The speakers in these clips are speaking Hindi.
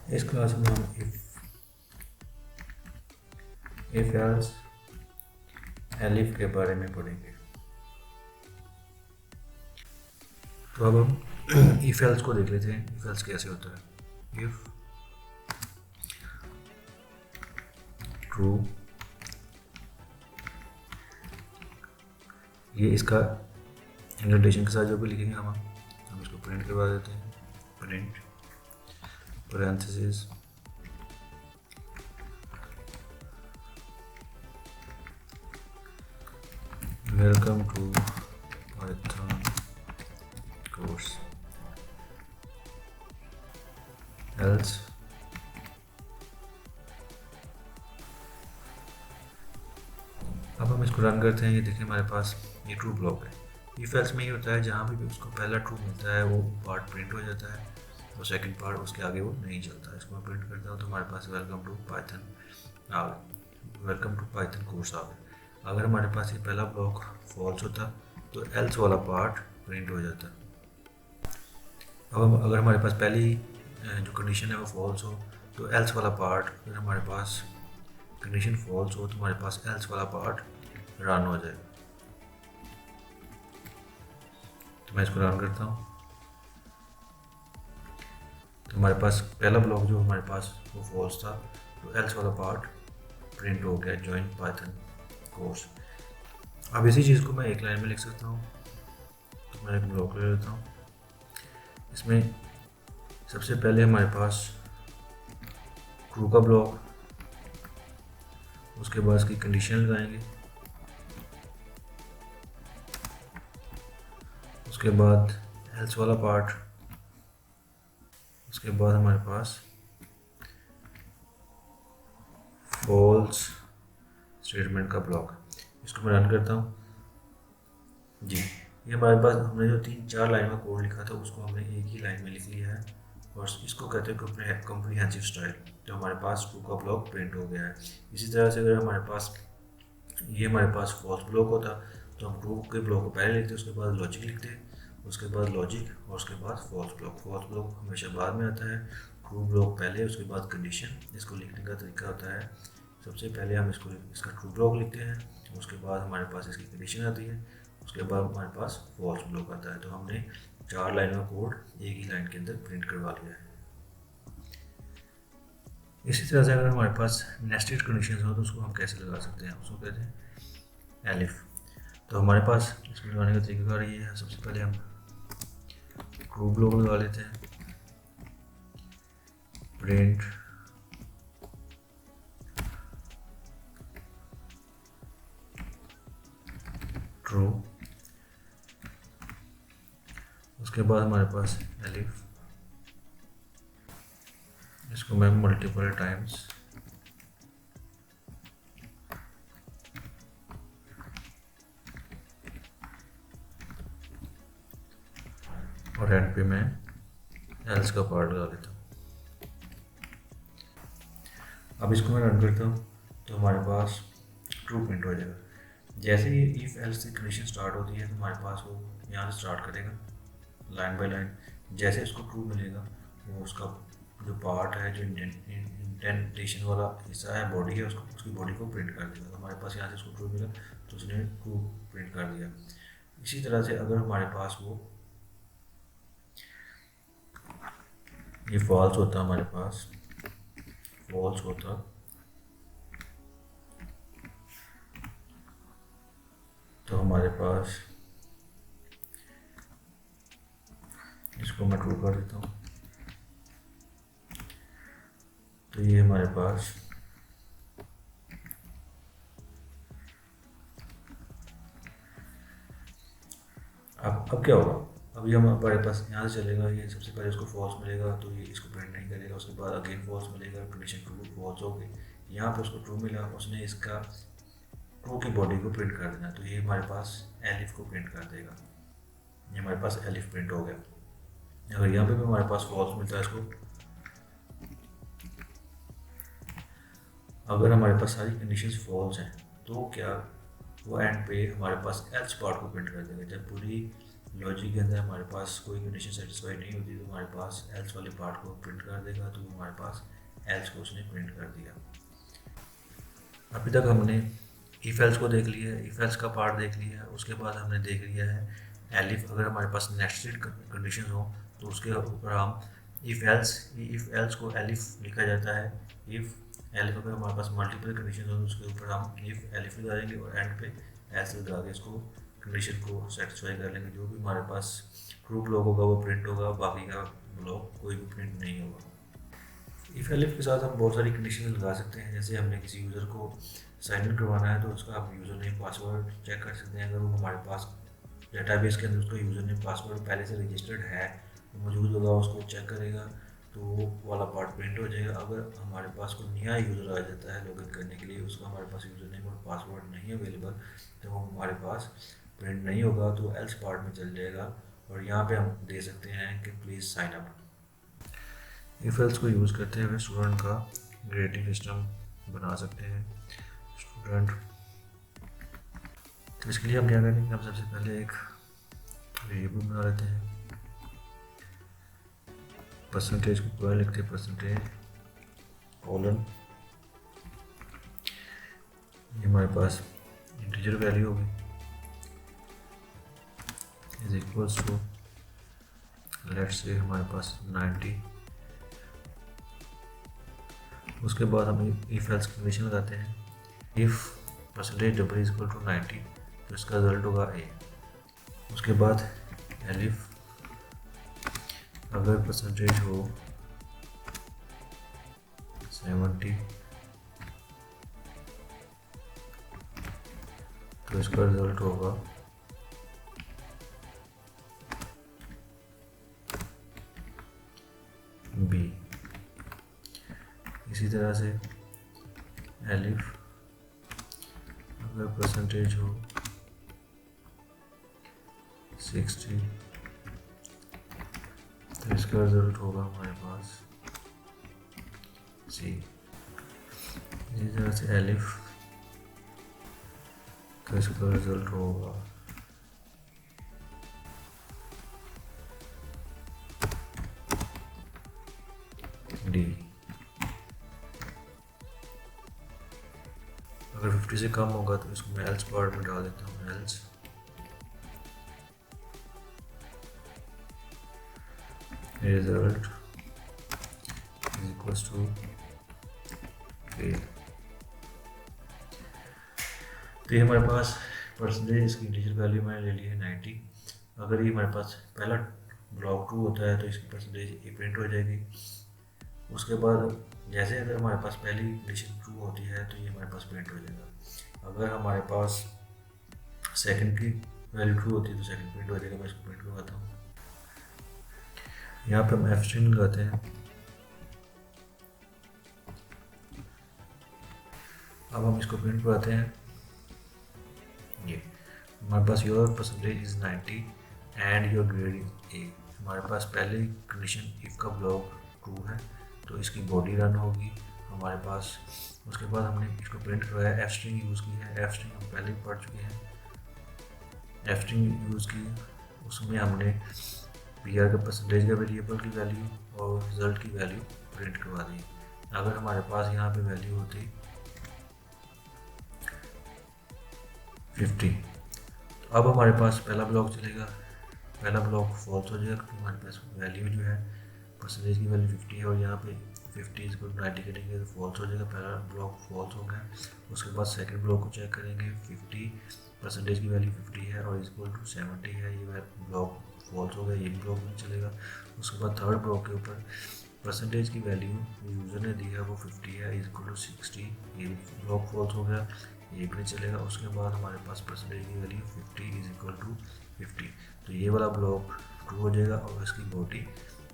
इस क्लास में हम इफ एल्स एलिफ के बारे में पढ़ेंगे। तो अब हम इफ एल्स को देख लेते हैं। इफ एल्स कैसे होता है। इफ ट्रू, ये इसका इंडेंटेशन के साथ जो भी लिखेंगे हम इसको प्रिंट करवा देते हैं। Print parenthesis welcome to Python course else अब हम इसको रन करते हैं। ये देखिए हमारे पास ये ट्रू ब्लॉक है। इफ एल्स में ये होता है जहाँ भी उसको पहला ट्रू मिलता है वो पार्ट प्रिंट हो जाता है और सेकंड पार्ट उसके आगे वो नहीं चलता। इसको मैं प्रिंट करता हूँ तो हमारे पास वेलकम टू पाइथन आ गया, वेलकम टू पाइथन कोर्स आ गया। अगर हमारे पास ये पहला ब्लॉक फॉल्स होता तो एल्स वाला पार्ट प्रिंट हो जाता। अब अगर हमारे पास पहली जो कंडीशन है वो फॉल्स हो तो एल्स वाला पार्ट, अगर हमारे पास कंडीशन फॉल्स हो तो हमारे पास एल्स वाला पार्ट रन हो जाएगा। तो मैं इसको रन करता हूँ तो हमारे पास पहला ब्लॉक जो हमारे पास वो फॉल्स था तो एल्स वाला पार्ट प्रिंट हो गया, ज्वाइन पाइथन कोर्स। अब इसी चीज़ को मैं एक लाइन में लिख सकता हूँ। तो मैं एक ब्लॉक ले लेता हूँ। इसमें सबसे पहले हमारे पास ट्रू का ब्लॉक, उसके बाद इसकी कंडीशन लगाएंगे, उसके बाद एल्स वाला पार्ट, उसके बाद हमारे पास फॉल्स स्टेटमेंट का ब्लॉक। इसको मैं रन करता हूँ जी। ये हमारे पास हमने जो 3-4 लाइन का कोड लिखा था उसको हमने एक ही लाइन में लिख लिया है और इसको कहते हैं कॉम्प्रिहेंसिव स्टाइल। तो हमारे पास ट्रू का ब्लॉक प्रिंट हो गया है। इसी तरह से अगर हमारे पास फॉल्स ब्लॉक होता तो हम ट्रू के ब्लॉक को पहले लिखते, उसके बाद लॉजिक लिखते, उसके बाद लॉजिक और उसके बाद फॉल्स ब्लॉक। फॉल्स ब्लॉक हमेशा बाद में आता है, ट्रू ब्लॉक पहले, उसके बाद कंडीशन। इसको लिखने का तरीका होता है, सबसे पहले हम इसका ट्रू ब्लॉक लिखते हैं, उसके बाद हमारे पास इसकी कंडीशन आती है, उसके बाद हमारे पास फॉल्स ब्लॉक आता है। तो हमने 4 लाइन का कोड एक ही लाइन के अंदर प्रिंट करवा लिया है। इसी तरह से अगर हमारे पास नेस्टेड कंडीशन हो तो उसको हम कैसे लगा सकते हैं, उसको कहते हैं एलिफ। तो हमारे पास इसमें लगाने का तरीका ये है, सबसे पहले हम ट्रू ब्लॉक लगा लेते हैं। प्रिंट ट्रू, उसके बाद हमारे पास एलिफ, इसको मैं मल्टीपल टाइम्स और एंड पे मैं एल्स का पार्ट लगा देता हूँ। अब इसको मैं रन करता हूँ तो हमारे पास ट्रू प्रिंट हो जाएगा। जैसे ही इफ एल्स की कंडीशन स्टार्ट होती है तो हमारे पास वो यहाँ से स्टार्ट करेगा लाइन बाय लाइन। जैसे इसको ट्रू मिलेगा वो उसका जो पार्ट है, जो इंडेंटेशन वाला हिस्सा है, बॉडी है, उसकी बॉडी को प्रिंट कर देगा। तो हमारे पास यहाँ से इसको ट्रू मिला तो उसने ट्रू प्रिंट कर दिया। इसी तरह से अगर हमारे पास वो ये फॉल्स होता, हमारे पास फॉल्स होता तो हमारे पास इसको मैं ट्रू कर देता हूँ तो ये हमारे पास अब क्या होगा। अभी हमारे पास यहाँ से चलेगा, ये सबसे पहले इसको फॉल्स मिलेगा तो ये इसको प्रिंट नहीं करेगा, उसके बाद अगेन फॉल्स मिलेगा, कंडीशन ट्रू फॉल्स हो गई, यहाँ पे उसको ट्रू मिला, उसने इसका ट्रू की बॉडी को प्रिंट कर देना तो ये हमारे पास एलिफ को प्रिंट कर देगा। ये हमारे पास एलिफ प्रिंट हो गया। अगर यहाँ पे भी हमारे पास फॉल्स मिलता है इसको, अगर हमारे पास सारी कंडीशंस फॉल्स हैं तो क्या वो एंड पे हमारे पास एल्स पार्ट को प्रिंट कर देगा। जब पूरी लॉजिक के अंदर हमारे पास कोई कंडीशन सेटिस्फाई नहीं होती तो हमारे पास एल्स वाले पार्ट को प्रिंट कर देगा, तो हमारे पास एल्स को उसने प्रिंट कर दिया। अभी तक हमने इफ एल्स को देख लिया है, इफ एल्स का पार्ट देख लिया है। उसके बाद हमने देख लिया है एलिफ, अगर हमारे पास नेस्टेड कंडीशन हो तो उसके ऊपर हम इफ एल्स को एलिफ लिखा जाता है। इफ एलिफ अगर हमारे पास मल्टीपल कंडीशन हो तो उसके ऊपर हम इफ एलिफ लगा देंगे और एंड पे एल्स लगा के इसको कंडीशन को सेटिस्फाई कर लेंगे। जो भी हमारे पास ट्रू ब्लॉक होगा वो प्रिंट होगा, बाकी का ब्लॉक कोई भी प्रिंट नहीं होगा। इफ एलिफ के साथ हम बहुत सारी कंडीशन लगा सकते हैं, जैसे हमने किसी यूज़र को साइन इन करवाना है तो उसका हम यूज़र नेम पासवर्ड चेक कर सकते हैं। अगर वो हमारे पास डेटाबेस के अंदर उसका यूज़र नेम पासवर्ड पहले से रजिस्टर्ड है मौजूद होगा, उसको चेक करेगा तो वो वाला पार्ट प्रिंट हो जाएगा। अगर हमारे पास कोई नया यूज़र आ जाता है लॉगिन करने के लिए, उसका हमारे पास यूज़र नेम और पासवर्ड नहीं अवेलेबल, तो वो हमारे पास प्रिंट नहीं होगा, तो एल्स पार्ट में चल जाएगा। और यहाँ पे हम दे सकते हैं कि please sign up. If else को यूज़ करते हुए स्टूडेंट का ग्रेडिंग सिस्टम बना सकते हैं। स्टूडेंट, तो इसके लिए हम क्या करेंगे, हम सबसे पहले एक वेरिएबल बना लेते हैं। परसेंटेज को पूरा लिखते हैं, परसेंटेज कॉलन, ये हमारे पास इंटीजर वैल्यू होगी, is equals to let's say हमारे पास 90। उसके बाद हम इफ एल्स कंडीशन लगाते हैं। If percentage double is equal to 90 तो इसका रिजल्ट होगा ए। उसके बाद एलिफ अगर परसेंटेज हो 70 तो इसका रिजल्ट होगा बी। इसी तरह से एलिफ अगर परसेंटेज हो 60 तो इसका रिजल्ट होगा हमारे पास सी। इसी तरह से एलिफ तो इसका रिजल्ट होगा डी। अगर 50 से कम होगा तो इसको मैं एल्स पार्ट में डाल देता हूँ। Else result is equals to fail. तो ये हमारे पास परसेंटेज इसकी इंटीजर वैल्यू मैंने ले ली है 90। अगर ये हमारे पास पहला ब्लॉक ट्रू होता है तो इसकी परसेंटेज ये प्रिंट हो जाएगी। उसके बाद जैसे अगर हमारे पास पहली कंडीशन ट्रू होती है तो ये हमारे पास प्रिंट हो जाएगा। अगर हमारे पास सेकंड की वैल्यू ट्रू होती है तो सेकंड प्रिंट हो जाएगा। मैं इसको प्रिंट करवाता हूँ। यहाँ पे हम एफ स्ट्रिंग लगाते हैं। अब हम इसको प्रिंट करवाते हैं। ये हमारे पास your percentage is 90 and your grade is A. हमारे पास पहले कंडीशन इफ का ब्लॉक ट्रू है तो इसकी बॉडी रन होगी हमारे पास। उसके बाद हमने इसको प्रिंट करवाया, एफ स्ट्रिंग यूज़ की है। एफ स्ट्रिंग हम पहले ही पढ़ चुके हैं। एफ स्ट्रिंग यूज़ की, उसमें हमने पी आर का परसेंटेज का वेरिएबल की वैल्यू और रिजल्ट की वैल्यू प्रिंट करवा दी। अगर हमारे पास यहाँ पे वैल्यू होती 50 तो अब हमारे पास पहला ब्लॉक चलेगा, पहला ब्लॉक फॉल्स हो जाएगा क्योंकि हमारे पास वैल्यू जो है परसेंटेज की वैल्यू 50 है और यहाँ पे 50 इज 90 करेंगे तो फॉल्स हो जाएगा। पहला ब्लॉक फॉल्स हो गया। उसके बाद सेकंड ब्लॉक को चेक करेंगे, 50 परसेंटेज की वैल्यू 50 है और इक्वल टू 70 है, ये ब्लॉक फॉल्स हो गया, ये ब्लॉक नहीं चलेगा। उसके बाद थर्ड ब्लॉक के ऊपर परसेंटेज की वैल्यू यूज़र ने दी है वो 50 है, इक्वल टू 60, ये ब्लॉक फॉल्स हो गया, ये भी नहीं चलेगा। उसके बाद हमारे पास परसेंटेज की वैल्यू 50 इज इक्वल टू 50, तो ये वाला ब्लॉक ट्रू हो जाएगा और इसकी बॉडी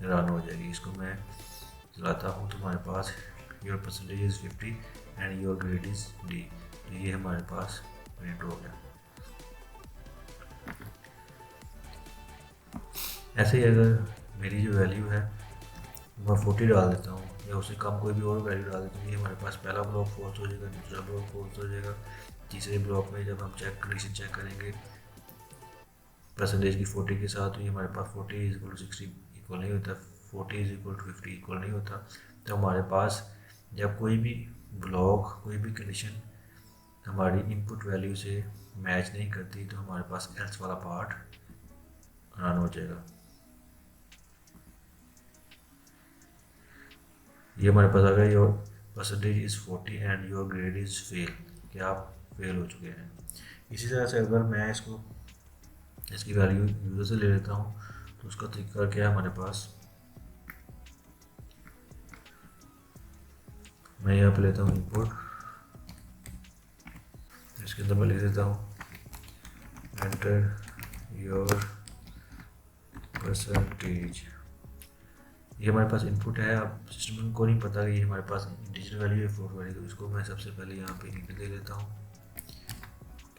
रन हो जाएगी। इसको मैं चलाता हूँ तो हमारे पास your percentage is 50 and your grade is D, तो ये हमारे पास प्रिंट हो गया। ऐसे ही अगर मेरी जो वैल्यू है मैं 40 डाल देता हूँ या उससे कम कोई भी और वैल्यू डाल देता हूँ, ये हमारे पास पहला ब्लॉक फॉल्स हो जाएगा, दूसरा ब्लॉक फॉल्स हो जाएगा। तीसरे ब्लॉक में जब हम कंडीशन चेक करेंगे परसेंटेज की 40 के साथ, तो ये हमारे पास 40 इज इक्वल टू 60 इक्वल नहीं होता, 40 इज इक्वल टू 50 इक्वल नहीं होता। तो हमारे पास जब कोई भी ब्लॉक, कोई भी कंडीशन हमारी इनपुट वैल्यू से मैच नहीं करती, तो हमारे पास एल्स वाला पार्ट रन हो जाएगा। ये हमारे पास आ गया your percentage is 40 and your grade is fail, कि आप फेल हो चुके हैं। इसी तरह से अगर मैं इसकी वैल्यू यूज़र से ले लेता हूँ, तो उसका तरीका क्या है हमारे पास, मैं यहाँ पे लेता हूँ इनपुट, इसके अंदर मैं लिख देता हूँ एंटर योर परसेंटेज। ये हमारे पास इनपुट है। अब सिस्टम को नहीं पता कि ये हमारे पास इंटीजर वैल्यू है फ्लोट वैल्यू, तो इसको मैं सबसे पहले यहाँ पे इंट दे देता हूँ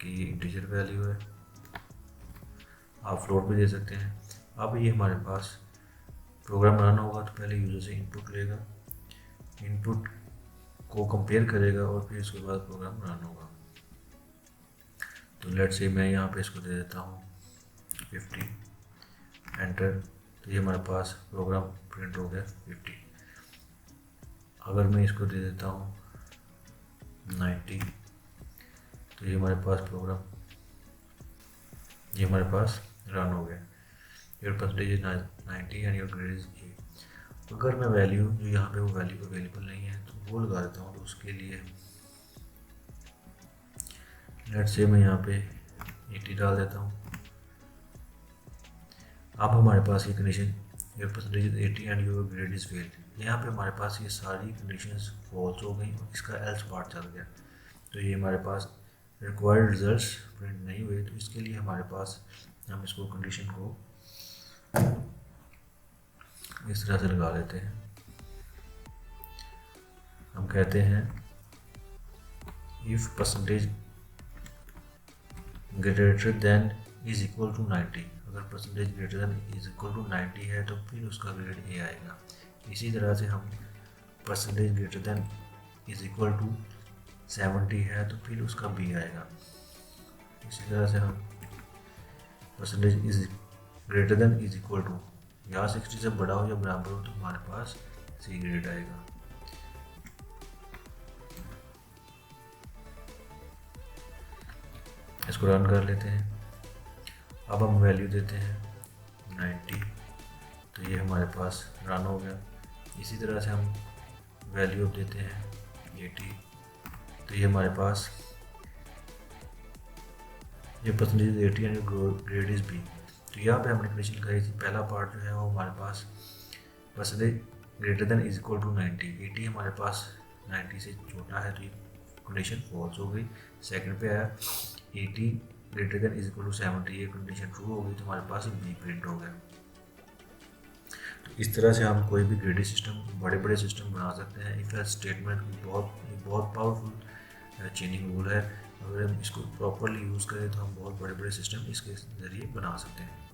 कि ये इंटीजर वैल्यू है। आप फ्लोट भी दे सकते हैं। अब ये हमारे पास प्रोग्राम रन होगा तो पहले यूज़र से इनपुट लेगा, इनपुट को कंपेयर करेगा और फिर उसके बाद प्रोग्राम रन होगा। तो लेट्स से मैं यहाँ पे इसको दे देता हूँ 50, एंटर, तो ये हमारे पास प्रोग्राम प्रिंट हो गया 50। अगर मैं इसको दे देता हूँ 90, तो ये हमारे पास प्रोग्राम, ये हमारे पास रन हो गया। Your percentage is 90 and your grade is ए। अगर मैं वैल्यू जो यहाँ पे वो वैल्यू अवेलेबल नहीं है तो वो लगा देता हूँ, तो उसके लिए लेट्स से मैं यहाँ पे 80 डाल देता हूँ। अब हमारे पास ये condition your percentage is 80 and your grade is fail, यहाँ पे हमारे पास ये सारी कंडीशंस फॉल्स हो गई और इसका एल्स पार्ट चल गया। तो ये हमारे पास रिक्वायर्ड रिजल्ट्स प्रिंट नहीं हुए। तो इसके लिए हमारे पास हम इसको कंडीशन को इस तरह से लगा लेते हैं। हम कहते हैं if percentage greater than is equal to 90, अगर percentage greater than is equal to 90 है तो फिर उसका ग्रेड ए आएगा। इसी तरह से हम percentage greater than is equal to 70 है तो फिर उसका बी आएगा। इसी तरह से हम percentage is greater than is equal to, या 60 से बड़ा हो या बराबर हो तो हमारे पास सी ग्रेड आएगा। इसको रन कर लेते हैं। अब हम वैल्यू देते हैं 90, तो ये हमारे पास रन हो गया। इसी तरह से हम वैल्यू देते हैं 80, तो ये हमारे पास ये percentage 80 and grade is B. तो यहाँ पे हमने कंडीशन करी थी, पहला पार्ट जो है वो हमारे पास percentage greater than is equal to 90, 80 हमारे पास 90 से छोटा है तो ये कंडीशन फॉल्स हो गई। सेकंड पे आया 80 greater than is equal to 70, ये कंडीशन ट्रू हो गई तो हमारे पास बी प्रिंट हो गया। तो इस तरह से हम कोई भी ग्रेडिंग सिस्टम, बड़े बड़े सिस्टम बना सकते हैं। इफ एल्स स्टेटमेंट बहुत पावरफुल चेनिंग रूल है। अगर हम इसको प्रॉपरली यूज़ करें तो हम बहुत बड़े बड़े सिस्टम इसके ज़रिए बना सकते हैं।